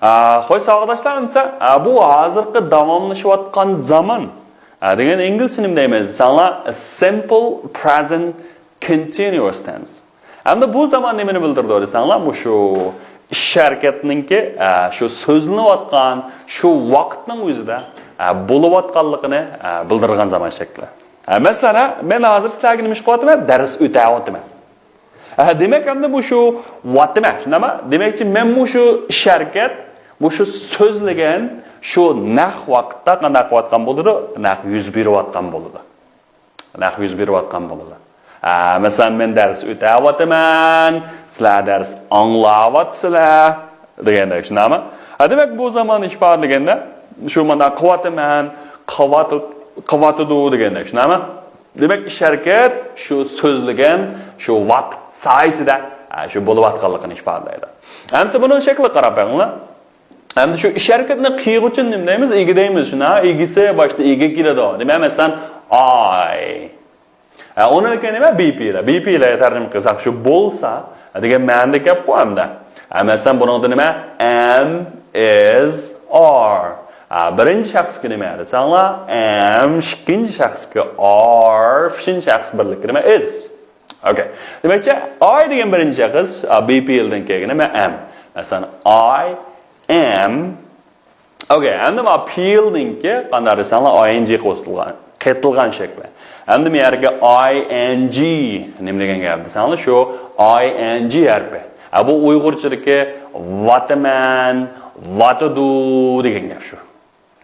Xo'sh, savoldoshlar, bu hozirgi davomlashayotgan zaman degan inglizcha nima deymiz? Sanlar simple present continuous tense. Endi bu zaman nimani bildirdi desanlar, bu shu ish harakatininki shu so'zlanayotgan shu vaqtning o'zida bo'layotganligini bildirgan zaman shakli. Masalan, men hozir sizlarga nima qilyapman? Dars o'tayapman. Demak, endi bu shu vaqtma, shunami? Demakki, men bu shu ish harakat, bu shu so'zlagan shu naq vaqtda qanday qilayotgan bo'ladi? Naq yuz berayotgan bo'ladi. Naq yuz berayotgan bo'ladi. Masalan, men dars o'tayapman, sizlar dars anglayapsizlar degandek, shunami? Demak, bu zaman ifodalaganda shu mana qilyapman, qilyapti degandek, shunami? Demak, ish harakat shu so'zlagan shu vaqt saytida shu bo'layotganligini ifodalaydi. Endi buni shakli qarab qo'yinglar. Endi shu ish harakatni qilib uchun nima deymiz? Ega deymiz, shuna. Egisi boshda ega keladi. Demak, masalan, I. Uni nima? BP da. BP la tarjima qilsak shu bo'lsa degan ma'noda gap qo'yamda. Masalan, buningda nima? Am, is, are. Birinchi shaxsga nima desanglar? Am, ikkinchi shaxsga are, uchinchi shaxs birlik nima? Is. Okay. Demakchi, I degan birinchi shaxs BP dan keyin nima? Am. Masalan, I am. Okay, endi ma feel-dinki qanday desanglar ing qo'shilgan, ketilgan shakli. Endi men yerga ing nima degan gap desanglar shu ing harfi. Bu uyg'urchadagi wataman, watadu degan gap shu.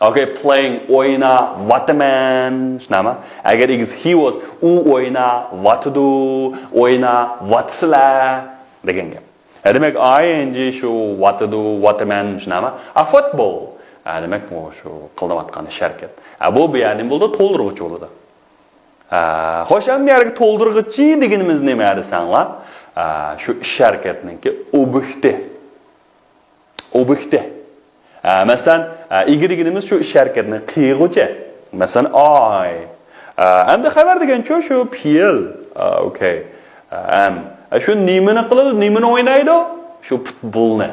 Okay, playing o'yna wataman, shunami? Agar he was u o'yna watudu, o'yna watslar degan gap. Demak, ing shu watudu, wataman shunami? Football. Demak, bu shu qilayotgan harakat. Bu ya'ni bo'ldi to'ldiruvchi bo'ladi. Xo'sh, endi yerga to'ldiruvchi deganimiz nima desanglar? Shu ish harakatninki ob'ekti. Ob'ekti. Masalan, deganimiz shu ish harakatni qilg'uvchi. Masalan, I. Endi xabar degancha shu feel. Okay. Shu nimani qiladi, nimani o'ynaydi? Shu futbolni.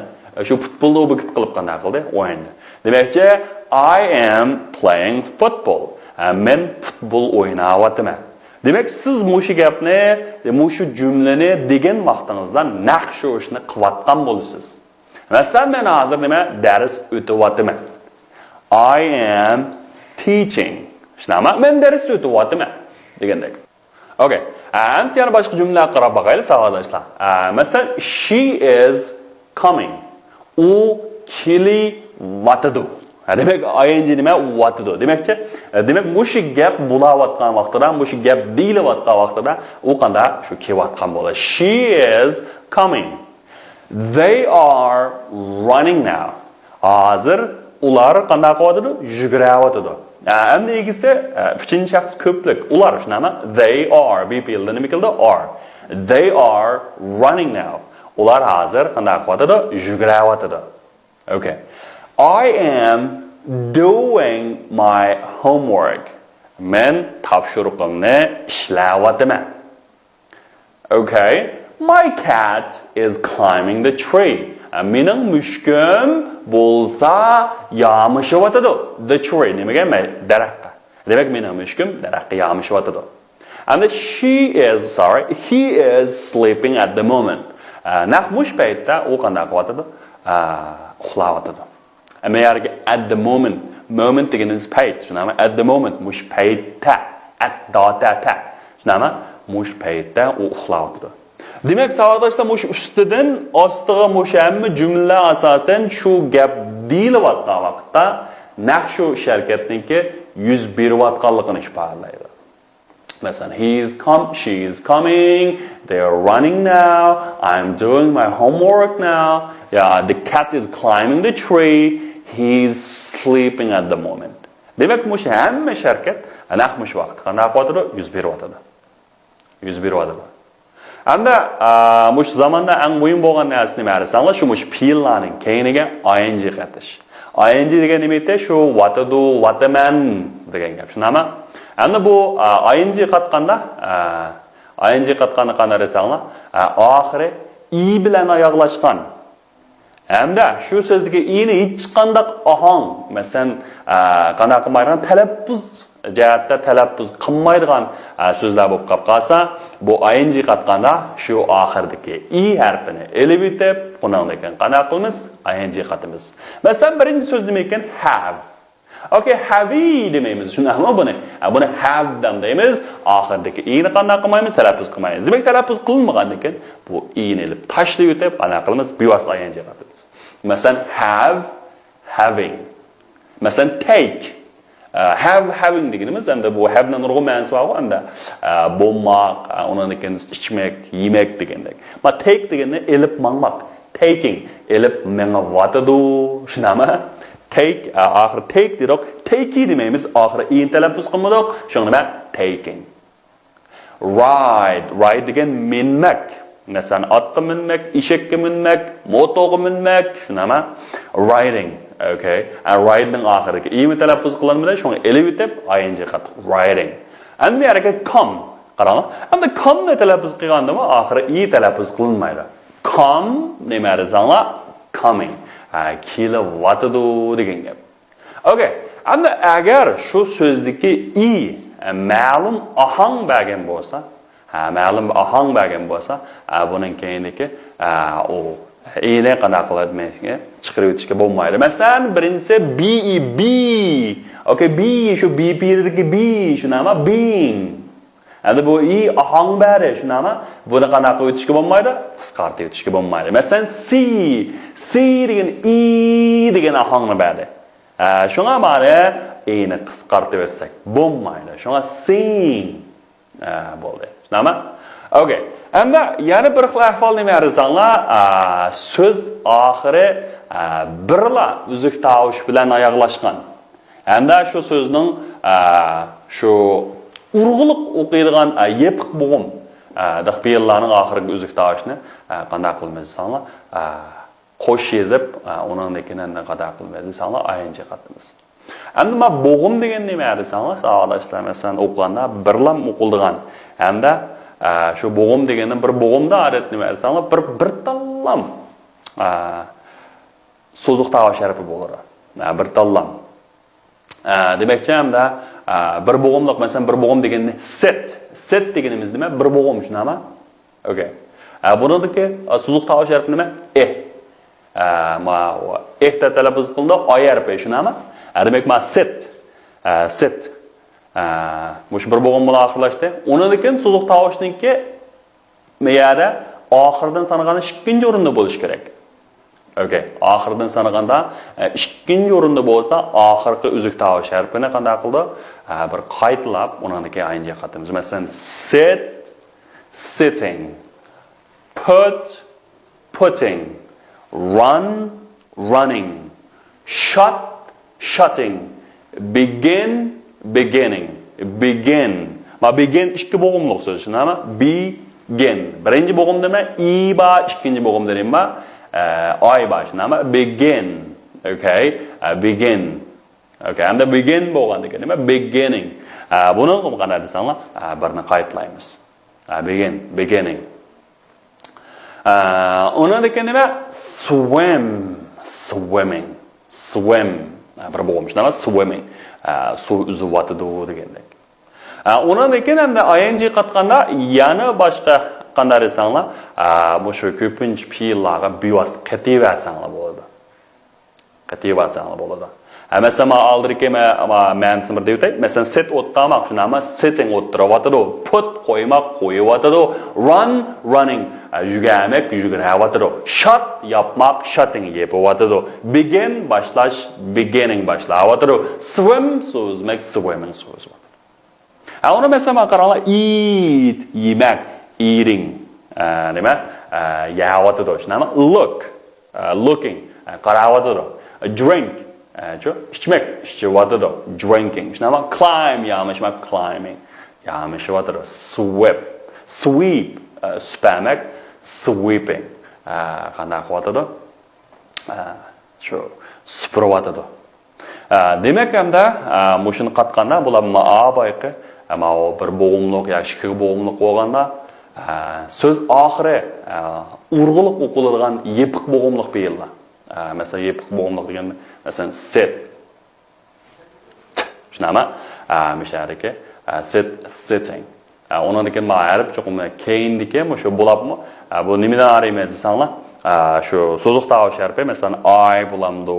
Shu futbolni ob'ekt qilib qanday qildi? O'ynaydi. Demakchi, I am playing football. Men futbol o'ynayapman. Demak, siz mushu gapni, mushu jumlani degan vaqtingizda naq shu ishni qilayotgan bo'lasiz. Masalan, men hozir nima dars o'tyapman. I am teaching. Shunami? Men dars o'tyapman degandek. Okay. Endi yana boshqa jumlalar qarab boqaylik, savoldoshlar. Masalan, she is coming. U kelyapti. Demak, ing nima? Watudu. Demakchi, demak, mushu gap bo'layotgan vaqtida, mushu gap deyilayotgan vaqtida u qanday shu kelayotgan bo'ladi. She is coming. They are running now. Hozir ular qanday qilyapti? Yugurayapti. Endi egisi uchinchi shaxs ko'plik. Ular shunami? They are. BP da nima keldi? Are. They are running now. Ular hozir qanday qilyapti? Yugurayapti. Okay. I am doing my homework. Men topshiriqimni ishlayapman. Okay. My cat is climbing the tree. Mening mushkum bo'lsa yamishyapti. The tree nimaga? Daraxtga. Demak, mening mushkum daraxtga yamishyapti. And he is sleeping at the moment. Naq mush paytda u qanday qilyapti? Uxlayapti. America at the moment deganimiz payt, shunami? At the moment mush paytda, at data, shunami? Mush paytda u uxlayapti. Demak, savoldoshlar mush ustidan ostiga mush hamma jumla asosan shu gap deyilayotgan vaqtda naq shu harakatniki yuz berayotganligini ifodalaydi. Masalan, she is coming, they are running now, I'm doing my homework now, yeah, the cat is climbing the tree, he's sleeping at the moment. Demak, mush hamma harakat naq mush vaqt qanday qilyapti? Yuz beryapti. Yuz beryapti. Endi mush zamonda eng muhim bo'lgan narsa nima desanglar, shu mush fe'llarning keyiniga ing qatish. Ing degan nima edi? Shu watudu, wataman degan gap. Shunami? Endi bu ing qatqanda qanday desanglar, oxiri i bilan oyoqlashgan. Hamda shu so'zdagi i'ni hech qanday ohang, masalan, qana qilmaydigan talaffuz jihatda talaffuz qilmaydigan so'zlar bo'lib qolsa, bu ing qatganda shu oxirdagi i harfini elib o'tib, bundan keyin qana qilamiz? Ing qatimiz. Masalan, birinchi so'z nima ekan? Have. Okay, have demaymiz. Shundaymi buni? Buni have deymiz. Oxirdagi i'ni qanday qilmaymiz? Talaffuz qilmaymiz. Demak, talaffuz qilinmagandan keyin bu i'ni elib tashlab o'tib, qana qilamiz? Bevosita ing qatimiz. Masalan, have, having. Masalan, take. Having deganimiz hamda bu have'ning nurg'un ma'nosi bor, hamda bo'lmoq, undan keyin ichmak, yemak degandek. Ma take deganda elib mangmoq. Taking, elib mangavotadi. Shunami? Take, oxiri take dedik. Take demaymiz, oxiri in talaffuz qilmadik. Shuni nima? Taking. Ride degan minmak. Masalan, otga minmak, eshakka minmak, motoga minmak, shunami? Riding. Okay. And riding oxiriga i talaffuz qilinmadi, shuni elib o'tib ing qat. Riding. And bu yerga come. Qarang. Hamda come ni talaffuz qilganda oxiri i talaffuz qilinmaydi. Come nima desanglar? Coming. Kelayotidi degan gap. Okay. Hamda agar shu so'zdagi i ma'lum ohang bergan bo'lsa, ma'lum ohang bergan bo'lsa, buning keyiniki u i'ni qanday qiladimga chiqarib o'tishga bo'lmaydi. Masalan, birinchisi be. Okay, be shu BP'dagi be, shunami? Being. Endi bu i ohang bari, shunami? Buni qanday qilib o'tishga bo'lmaydi? Qisqartirib o'tishga bo'lmaydi. Masalan, see degan i degan ohangni bari. Shunga mana i'ni qisqartirib o'tsak bo'lmaydi. Shunga sing bo'ldi. Shunami? Okay. Endi yana bir xil ahvol nima desanglar, so'z oxiri birla uzuk tovush bilan oyoqlashgan. Endi shu so'zning shu urg'uliq o'qiydigan yepiq bo'g'im daqbiylarning oxirgi uzuk tovushni qanday qilamiz desanglar, qo'sh yezib, uning keyin qanday qilamiz desanglar, ing qatimiz. Endi ma bo'g'im degan nima desanglar, savolashlar masalan o'qiganda birlam o'qildigan. Hamda shu bo'g'im degandan bir bo'g'imda odat nima desanglar, bir tallam so'zuq tovush harfi bo'ladi. Bir tallam. Demakchi hamda bir bo'g'imliq, masalan, bir bo'g'im deganda set deganimiz nima? Bir bo'g'im, shunami? Okay. Buningdagi so'zuq tovush harfi nima? Ma ta talaffuz qildi, oy harfi, shunami? Demak, ma set. Mush bir bo'g'im bilan oxirlashdi. Undan keyin so'zuq tovushniki meyada oxirdan sanaganda 2-chi o'rinda bo'lish kerak. Okay, oxirdan sanaganda 2-chi o'rinda bo'lsa, oxirgi uzuk tovush harfini qanday qildi? Bir qaytlab, undan keyin ing qatimiz. Masalan, sit, sitting, putting, run, running, shut, shutting, beginning. Ma begin ikki bo'g'imliq so'z, shunami? Begin. Birinchi bo'g'im nima? I ba, ikkinchi bo'g'im nima? Oy ba, shunami? Begin. Okay? Begin. Okay, hamda begin bo'lganda nima? Beginning. Buni qanday desanglar, birni qaytlaymiz. Beginning. Undan keyin nima? Swimming. Bir bo'g'im, shunami? Swimming. Suv uzuvotidi degandek. Undan keyin hamda ing qatganda yana boshqa qanday desanglar, bu shu ko'pincha fe'llarga bevosita qativatsanglar bo'ladi. Masalan, oldingi ma'nosini bir deb o'tay. Masalan, sit o'ttirmoq, shunami? Sitting o'ttiryotidi, put qo'ymoq, qo'yayotidi, run, running, yugamak, yugurayotidi, shut yapmoq, shutting yapayotidi, begin boshlash, beginning boshlayotidi, swim so'zmak, swimming so'zmak. Uni masalan qaranglar, eat, yemak, eating, nima? Yeyotidi, shunami? Look, looking, qarayotidi, drink, ichmak, ichayotidi, drinking, shunami? Climb, yamashmak, climbing, yamashayotidi, sweep, spamak, sweeping, qanday qilyotidi? Shu supuryotidi. Demak hamda mushuni qatganda bular ma'obayqi, bir bo'g'imliq yoki ikki bo'g'imliq bo'lganda so'z oxiri urg'uliq o'qiladigan yepiq bo'g'imliq fe'llar. Mesela yapık boğumluk degan mesela sit. Şunama müşarike sitting. Onun deken ma'arif çoğum keyin deken şu bulapmı bu nimeden araymayız insanlar. Şu sözlük tavış harfi mesela I bulamdı,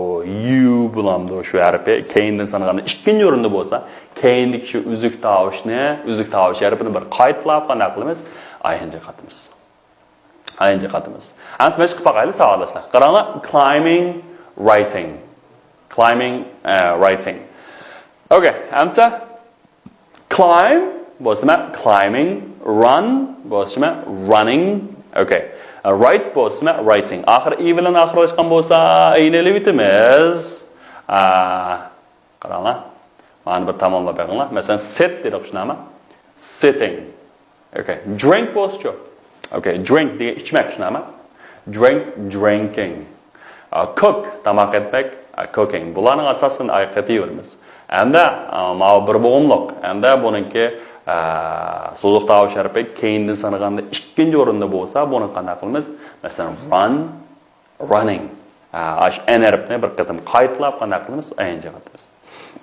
you bulamdı şu harfi keyinden sanıqanda ikkinci o'rinda bo'lsa, keyindeki şu üzük tavış ne? Üzük tavış harfini bir qaytlab qana qilamiz, ing qatimiz. Ing qatimiz. Ans mesh qilib baqayli savolashlar. Qaranglar, climbing, writing. Climbing, writing. Okay, answer climb bo'lsa climbing, run bo'lsa running. Okay. Write bo'lsa writing. Axir i bilan oxirlashgan bo'lsa, aynali bitimiz. Qaranglar. Mana bir tamomlab beringlar. Masalan, sit dedik shunami? Sitting. Okay. Drink bo'lsa-chi? Okay, drink degan ichmak shunami? Drink, drinking. Cook tamoq etmak, cooking. Bularning asosini aytib Anda mana bir bo'g'imliq. Anda buniki so'zliq tavış harfi keyindan sanaganda ikkinchi o'rinda bo'lsa, buni qanday qilamiz? Masalan, run, running. Ash n harfini bir qatam qaytlab qanday qilamiz? Ing qilamiz.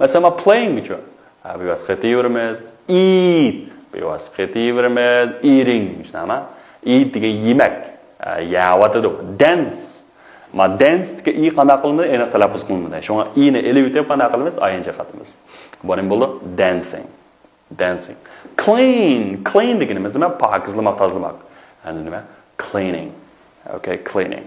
Masalan, playing uchun bu vasqativeramiz, eat, bu vasqativeramiz, eating shunami? Eat degan yemak, yavatadi. Dance. Ma dance degan i qanday qilamiz? Aniq talaffuz qilmaydi. Shunga i ni elib o'tib qanday qilamiz? Ing qilamiz. Bu bo'ldi dancing. Dancing. Clean. Clean deganimiz nima? Pokizlamak, tozalamak. Endi nima? Cleaning. Okay, cleaning.